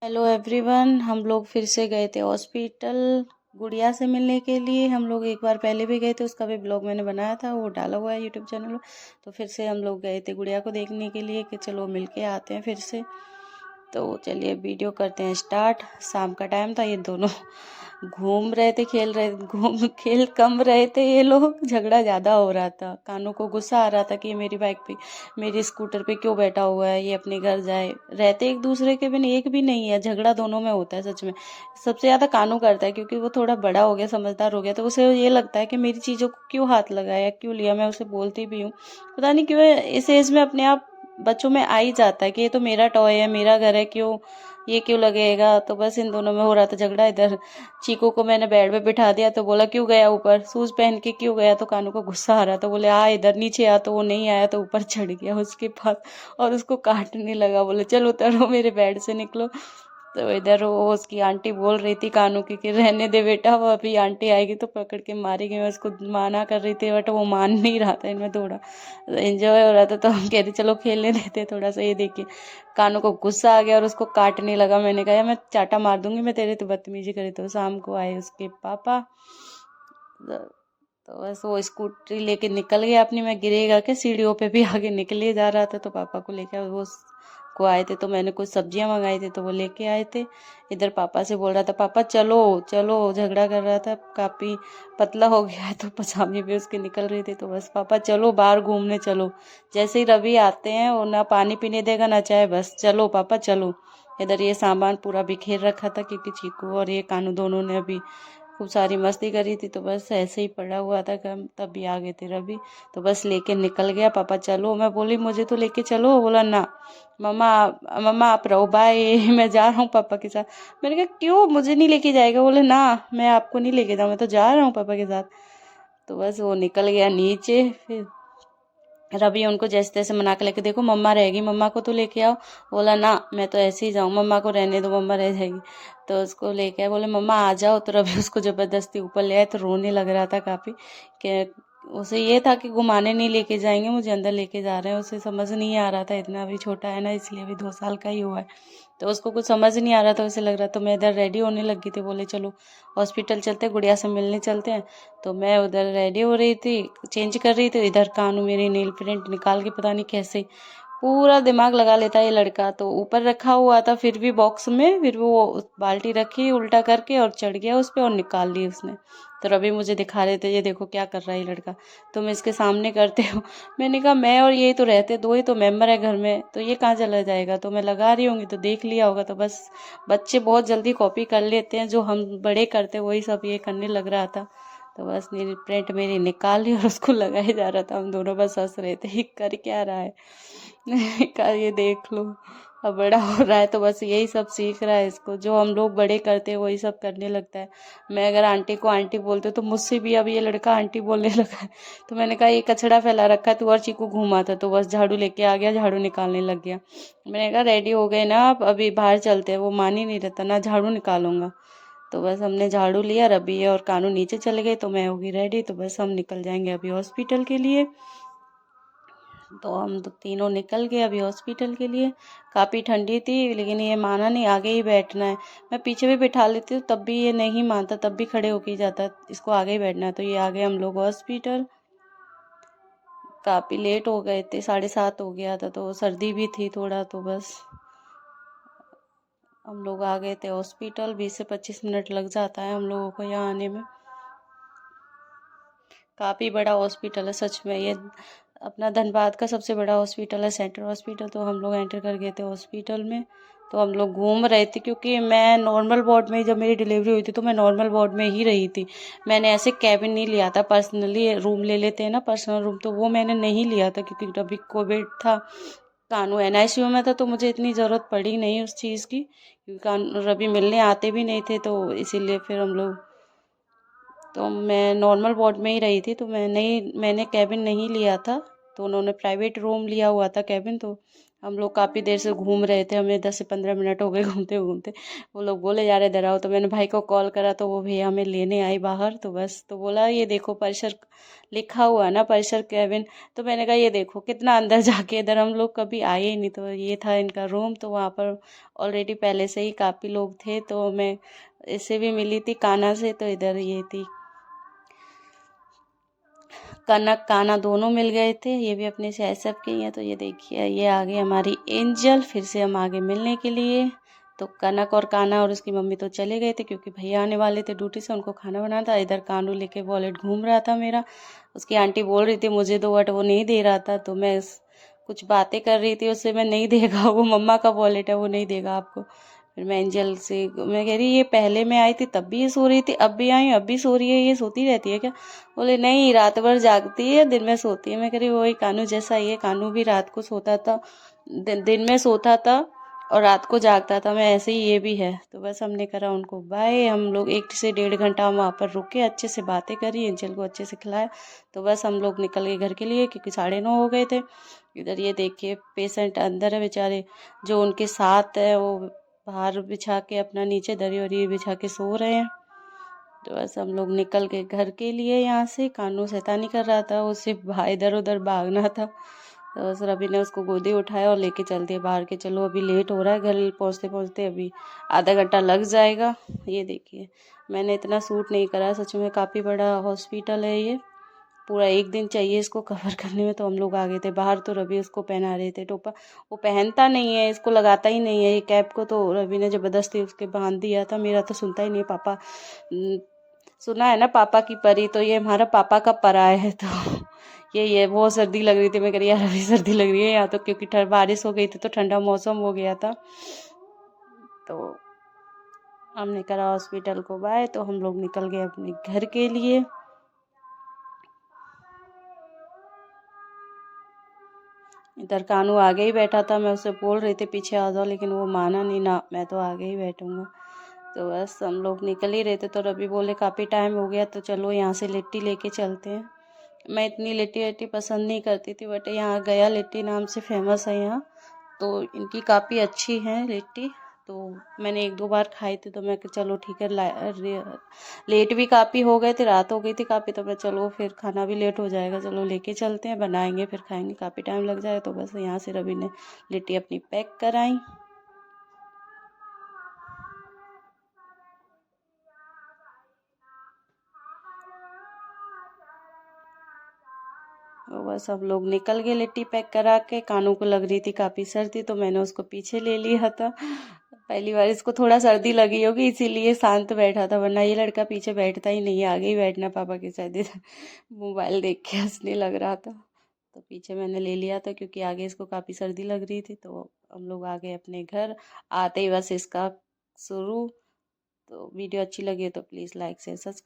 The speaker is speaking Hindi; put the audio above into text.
हेलो एवरीवन, हम लोग फिर से गए थे हॉस्पिटल गुड़िया से मिलने के लिए। हम लोग एक बार पहले भी गए थे, उसका भी ब्लॉग मैंने बनाया था, वो डाला हुआ है यूट्यूब चैनल में। तो फिर से हम लोग गए थे गुड़िया को देखने के लिए कि चलो मिल के आते हैं फिर से। तो चलिए वीडियो करते हैं स्टार्ट। शाम का टाइम था, ये दोनों घूम रहे थे, खेल रहे, घूम खेल कम रहे थे ये लोग, झगड़ा ज़्यादा हो रहा था। कानू को गुस्सा आ रहा था कि ये मेरी बाइक पे, मेरी स्कूटर पे क्यों बैठा हुआ है, ये अपने घर जाए। रहते एक दूसरे के बिन एक भी नहीं है, झगड़ा दोनों में होता है सच में। सबसे ज़्यादा कानू करता है क्योंकि वो थोड़ा बड़ा हो गया, समझदार हो गया, तो उसे ये लगता है कि मेरी चीज़ों को क्यों हाथ लगाया, क्यों लिया। मैं उसे बोलती भी हूँ, पता नहीं क्यों इस एज में अपने आप बच्चों में आ ही जाता है कि ये तो मेरा टॉय है, मेरा घर है, क्यों ये क्यों लगेगा। तो बस इन दोनों में हो रहा था झगड़ा। इधर चीकू को मैंने बेड पे बिठा दिया तो बोला क्यों गया ऊपर, शूज पहन के क्यों गया। तो कानू को गुस्सा आ रहा था, बोले आ इधर नीचे आ। तो वो नहीं आया तो ऊपर चढ़ गया उसके पास और उसको काटने लगा। बोले चल उतरो, मेरे बेड से निकलो। तो इधर वो उसकी आंटी बोल रही थी कानू की कि रहने दे बेटा, वो अभी आंटी आएगी तो पकड़ के मारेगी। मैं उसको माना कर रही थी बट वो मान नहीं रहा था। इनमें थोड़ा एंजॉय हो रहा था तो हम कह रहे चलो खेलने देते थोड़ा सा। ये देखिए कानू को गुस्सा आ गया और उसको काटने लगा। मैंने कहा मैं चाटा मार दूंगी मैं तेरे, तो बदतमीजी करी। तो शाम को आए उसके पापा, तो बस वो स्कूटी लेके निकल गया अपनी। मैं गिरेगा के सीढ़ियों पे भी आगे निकले जा रहा था। तो पापा को लेके वो को आए थे, तो मैंने कुछ सब्जियां मंगाई थी तो वो लेके आए थे। इधर पापा से बोल रहा था पापा चलो चलो, झगड़ा कर रहा था, काफी पतला हो गया है तो पजामे भी उसके निकल रही थी। तो बस पापा चलो बाहर घूमने चलो। जैसे ही रवि आते हैं वो ना पानी पीने देगा ना चाय, बस चलो पापा चलो। इधर ये सामान पूरा बिखेर रखा था क्योंकि चीकू और ये कानू दोनों ने अभी खूब सारी मस्ती करी थी। तो बस ऐसे ही पड़ा हुआ था कि हम तभी आ गए थे रवि। तो बस लेके निकल गया पापा चलो। मैं बोली मुझे तो लेके चलो, बोला ना मम्मा, मम्मा आप रहो बाय मैं जा रहा हूँ पापा के साथ। मैंने कहा क्यों, मुझे नहीं लेके जाएगा। बोले ना मैं आपको नहीं लेके जाऊँ, मैं तो जा रहा हूँ पापा के साथ। तो बस वो निकल गया नीचे। फिर रवि उनको जैसे तैसे मना के लेके, देखो मम्मा रहेगी, मम्मा को तो लेके आओ। बोला ना मैं तो ऐसे ही जाऊँ, मम्मा को रहने दो, मम्मा रह जाएगी। तो उसको लेके आए, बोले मम्मा आ जाओ। तो रवि उसको जबरदस्ती ऊपर ले आए तो रोने लग रहा था काफी। कि उसे ये था कि घुमाने नहीं लेके जाएंगे, मुझे अंदर लेके जा रहे हैं। उसे समझ नहीं आ रहा था, इतना अभी छोटा है ना, इसलिए अभी 2 साल का ही हुआ है। तो उसको कुछ समझ नहीं आ रहा था, उसे लग रहा। तो मैं इधर रेडी होने लगी थी, बोले चलो हॉस्पिटल चलते, गुड़िया से मिलने चलते हैं। तो मैं उधर रेडी हो रही थी, चेंज कर रही थी। इधर कानू मेरी नेल पेंट निकाल के पता नहीं कैसे, पूरा दिमाग लगा लेता है ये लड़का। तो ऊपर रखा हुआ था फिर भी बॉक्स में, फिर वो बाल्टी रखी उल्टा करके और चढ़ गया उस पर और निकाल ली उसने। तो रवि मुझे दिखा रहे थे ये देखो क्या कर रहा है ये लड़का, तुम इसके सामने करते हो। मैंने कहा मैं और ये तो रहते, दो ही तो मेंबर है घर में, तो ये कहाँ चला जाएगा। तो मैं लगा रही होंगी तो देख लिया होगा। तो बस बच्चे बहुत जल्दी कॉपी कर लेते हैं, जो हम बड़े करते वही सब ये करने लग रहा था। तो बस नील प्रिंट मेरी निकाल ली और उसको लगाया जा रहा था। हम दोनों बस हंस रहे थे ये कर क्या रहा है। का ये देख लो, अब बड़ा हो रहा है तो बस यही सब सीख रहा है। इसको जो हम लोग बड़े करते हैं वही सब करने लगता है। मैं अगर आंटी को आंटी बोलते तो मुझसे भी अब ये लड़का आंटी बोलने लगा है। तो मैंने कहा ये कचड़ा फैला रखा है, तू और चीकू घूमा था। तो बस झाड़ू लेके आ गया, झाड़ू निकालने लग गया। मैंने कहा रेडी हो गए ना आप, अभी बाहर चलते हैं। वो मान ही नहीं रहता ना, झाड़ू निकालूंगा। तो बस हमने झाड़ू लिया, रबी और कानू नीचे चले गए तो मैं होगी रेडी। तो बस हम निकल जाएंगे अभी हॉस्पिटल के लिए। तो हम तो तीनों निकल गए अभी हॉस्पिटल के लिए। काफ़ी ठंडी थी लेकिन ये माना नहीं, आगे ही बैठना है। मैं पीछे भी बिठा लेती हूँ तब भी ये नहीं मानता, तब भी खड़े होके ही जाता, इसको आगे ही बैठना है। तो ये आ गए हम लोग हॉस्पिटल। काफ़ी लेट हो गए थे, 7:30 हो गया था, तो सर्दी भी थी थोड़ा। तो बस हम लोग आ गए थे हॉस्पिटल। 20 से 25 मिनट लग जाता है हम लोगों को यहाँ आने में। काफ़ी बड़ा हॉस्पिटल है सच में, ये अपना धनबाद का सबसे बड़ा हॉस्पिटल है, सेंट्रल हॉस्पिटल। तो हम लोग एंटर कर गए थे हॉस्पिटल में। तो हम लोग घूम रहे थे क्योंकि मैं नॉर्मल वार्ड में, जब मेरी डिलीवरी हुई थी तो मैं नॉर्मल वार्ड में ही रही थी। मैंने ऐसे कैबिन नहीं लिया था, पर्सनली रूम ले लेते हैं ना पर्सनल रूम, तो वो मैंने नहीं लिया था क्योंकि अभी कोविड था। कानू एनआईसीयू में था तो मुझे इतनी ज़रूरत पड़ी नहीं उस चीज़ की, क्योंकि रवि मिलने आते भी नहीं थे। तो इसीलिए फिर हम लोग, तो मैं नॉर्मल वार्ड में ही रही थी। तो मैंने कैबिन नहीं लिया था, तो उन्होंने प्राइवेट रूम लिया हुआ था कैबिन। तो हम लोग काफ़ी देर से घूम रहे थे, हमें 10 से 15 मिनट हो गए घूमते घूमते। वो लोग बोले यार इधर आओ, तो मैंने भाई को कॉल करा तो वो भैया हमें लेने आई बाहर। तो बस तो बोला ये देखो परिसर लिखा हुआ है ना, परिसर केबिन। तो मैंने कहा ये देखो कितना अंदर जाके, इधर हम लोग कभी आए ही नहीं। तो ये था इनका रूम। तो वहाँ पर ऑलरेडी पहले से ही काफ़ी लोग थे, तो मैं इससे भी मिली थी कान्हा से। तो इधर ये थी कनक कान्हा, दोनों मिल गए थे। ये भी अपने से एसएफ के ही हैं। तो ये देखिए ये आ गई हमारी एंजल। फिर से हम आगे मिलने के लिए। तो कनक और कान्हा और उसकी मम्मी तो चले गए थे क्योंकि भैया आने वाले थे ड्यूटी से, उनको खाना बनाना था। इधर कानू लेके वॉलेट घूम रहा था मेरा। उसकी आंटी बोल रही थी मुझे दो, बट वो नहीं दे रहा था। तो मैं कुछ बातें कर रही थी उससे, मैं नहीं देगा, वो मम्मा का वॉलेट है, वो नहीं देगा आपको। फिर मैं एंजल से मैं कह रही ये पहले मैं आई थी तब भी ये सो रही थी, अब भी आई अब भी सो रही है, ये सोती रहती है क्या? बोले नहीं, रात भर जागती है, दिन में सोती है। मैं कह रही वही कानू जैसा ही है, कानू भी रात को सोता था, दिन में सोता था और रात को जागता था, मैं ऐसे ही ये भी है। तो बस हमने करा उनको बाय। हम लोग 1 से 1.5 घंटा वहाँ पर रुके, अच्छे से बातें करी, एंजल को अच्छे से खिलाया। तो बस हम लोग निकल गए घर के लिए क्योंकि 9:30 हो गए थे। इधर ये देखिए पेशेंट अंदर है बेचारे, जो उनके साथ है वो बाहर बिछा के अपना नीचे दरी वरी बिछा के सो रहे हैं। तो बस हम लोग निकल गए घर के लिए यहाँ से। कानू शैतानी कर रहा था, उसे इधर उधर भागना था। तो बस रवि ने उसको गोदी उठाया और लेके चल दिया बाहर के, चलो अभी लेट हो रहा है, घर पहुँचते पहुँचते अभी आधा घंटा लग जाएगा। ये देखिए मैंने इतना सूट नहीं करा, सच में काफ़ी बड़ा हॉस्पिटल है ये, पूरा 1 दिन चाहिए इसको कवर करने में। तो हम लोग आ गए थे बाहर। तो रवि उसको पहना रहे थे टोपा, वो पहनता नहीं है, इसको लगाता ही नहीं है ये कैप को। तो रवि ने ज़बरदस्ती उसके बांध दिया था, मेरा तो सुनता ही नहीं पापा। सुना है ना पापा की परी, तो ये हमारा पापा का परा है। तो ये बहुत सर्दी लग रही थी, मैं कह रही यार अभी सर्दी लग रही है यहाँ तो, क्योंकि बारिश हो गई थी तो ठंडा मौसम हो गया था। तो हमने करा हॉस्पिटल को बाय। तो हम लोग निकल गए अपने घर के लिए। इधर कानू आगे ही बैठा था, मैं उसे बोल रही थी पीछे आ जाओ, लेकिन वो माना नहीं, ना मैं तो आगे ही बैठूंगा। तो बस हम लोग निकल ही रहे थे। तो रवि बोले काफ़ी टाइम हो गया तो चलो यहाँ से लिट्टी लेके चलते हैं। मैं इतनी लिट्टी लिट्टी पसंद नहीं करती थी, बट यहाँ गया लिट्टी नाम से फेमस है यहाँ, तो इनकी काफ़ी अच्छी है लिट्टी। तो मैंने 1-2 बार खाई थी। तो मैं चलो ठीक है, लेट भी काफ़ी हो गए थे, रात हो गई थी काफ़ी। तो मैं चलो फिर खाना भी लेट हो जाएगा, चलो लेके चलते हैं, बनाएंगे फिर खाएंगे, काफ़ी टाइम लग जाएगा। तो बस यहाँ से रवि ने लिट्टी अपनी पैक कराई। तो बस हम लोग निकल गए लिट्टी पैक करा के। कानू को लग रही थी काफ़ी सर्दी, तो मैंने उसको पीछे ले लिया था। पहली बार इसको थोड़ा सर्दी लगी होगी इसीलिए शांत बैठा था, वरना ये लड़का पीछे बैठता ही नहीं है, आगे ही बैठना पापा के साथ। इधर मोबाइल देख के हंसने लग रहा था, तो पीछे मैंने ले लिया था क्योंकि आगे इसको काफ़ी सर्दी लग रही थी। तो हम लोग आ गए अपने घर, आते ही बस इसका शुरू। तो वीडियो अच्छी लगी है तो प्लीज़ लाइक शेयर सब्सक्राइब।